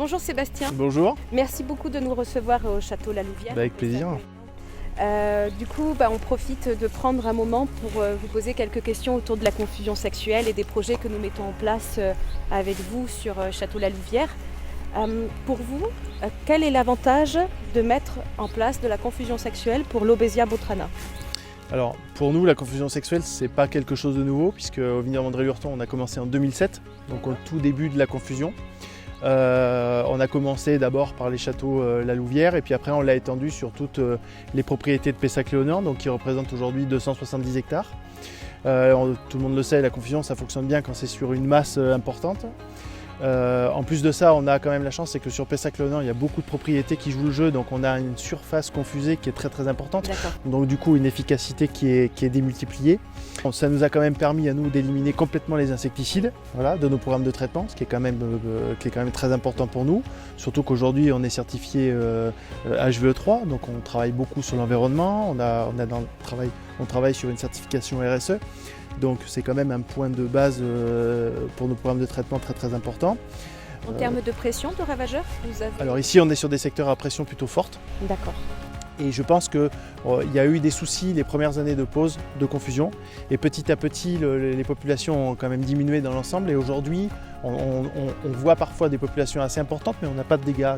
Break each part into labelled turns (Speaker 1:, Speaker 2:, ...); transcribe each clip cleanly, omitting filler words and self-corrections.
Speaker 1: Bonjour Sébastien.
Speaker 2: Bonjour.
Speaker 1: Merci beaucoup de nous recevoir au Château La Louvière.
Speaker 2: Avec plaisir.
Speaker 1: Du coup, on profite de prendre un moment pour vous poser quelques questions autour de la confusion sexuelle et des projets que nous mettons en place avec vous sur Château La Louvière. Pour vous, quel est l'avantage de mettre en place de la confusion sexuelle pour l'Aubesia botrana?
Speaker 2: Alors pour nous, la confusion sexuelle, c'est pas quelque chose de nouveau, puisque au vignoble André Lurton, on a commencé en 2007, donc au tout début de la confusion. On a commencé d'abord par les châteaux La Louvière, et puis après on l'a étendu sur toutes les propriétés de Pessac-Léonard, donc qui représentent aujourd'hui 270 hectares. Tout le monde le sait, la confusion ça fonctionne bien quand c'est sur une masse importante. En plus de ça, on a quand même la chance, c'est que sur Pessac-Léonard, il y a beaucoup de propriétés qui jouent le jeu, donc on a une surface confusée qui est très importante. Donc du coup une efficacité qui est démultipliée. Ça nous a quand même permis à nous d'éliminer complètement les insecticides, voilà, de nos programmes de traitement, ce qui est quand même très important pour nous. Surtout qu'aujourd'hui on est certifié HVE3, donc on travaille beaucoup sur l'environnement, on travaille sur une certification RSE. Donc c'est quand même un point de base pour nos programmes de traitement très important.
Speaker 1: En termes de pression de ravageurs, vous avez...
Speaker 2: Alors ici on est sur des secteurs à pression plutôt forte.
Speaker 1: D'accord.
Speaker 2: Et je pense qu'il y a eu des soucis les premières années de pause, de confusion. Et petit à petit, les populations ont quand même diminué dans l'ensemble. Et aujourd'hui, on voit parfois des populations assez importantes, mais on n'a pas de dégâts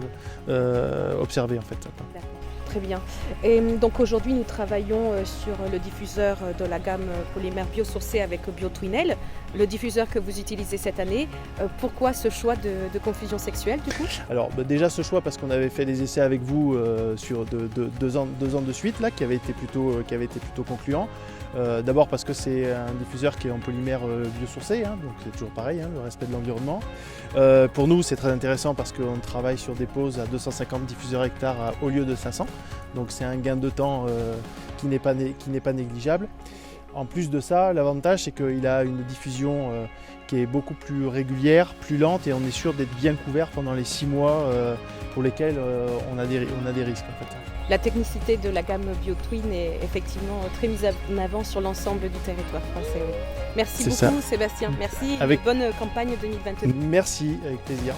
Speaker 2: observés en fait.
Speaker 1: D'accord. Très bien. Et donc aujourd'hui, nous travaillons sur le diffuseur de la gamme polymère biosourcée avec BioTwinel, le diffuseur que vous utilisez cette année. Pourquoi ce choix de confusion sexuelle du coup?
Speaker 2: Alors déjà ce choix parce qu'on avait fait des essais avec vous sur deux ans de suite là, qui avait été plutôt concluant. D'abord parce que c'est un diffuseur qui est en polymère biosourcé, hein, donc c'est toujours pareil, hein, le respect de l'environnement. Pour nous c'est très intéressant parce qu'on travaille sur des poses à 250 diffuseurs hectares au lieu de 500, donc c'est un gain de temps qui n'est pas négligeable. En plus de ça, l'avantage c'est qu'il a une diffusion qui est beaucoup plus régulière, plus lente, et on est sûr d'être bien couvert pendant les 6 mois pour lesquels on a des risques en fait.
Speaker 1: La technicité de la gamme BioTwin est effectivement très mise en avant sur l'ensemble du territoire français. Oui. Merci beaucoup Sébastien, merci et bonne campagne 2022.
Speaker 2: Merci, avec plaisir.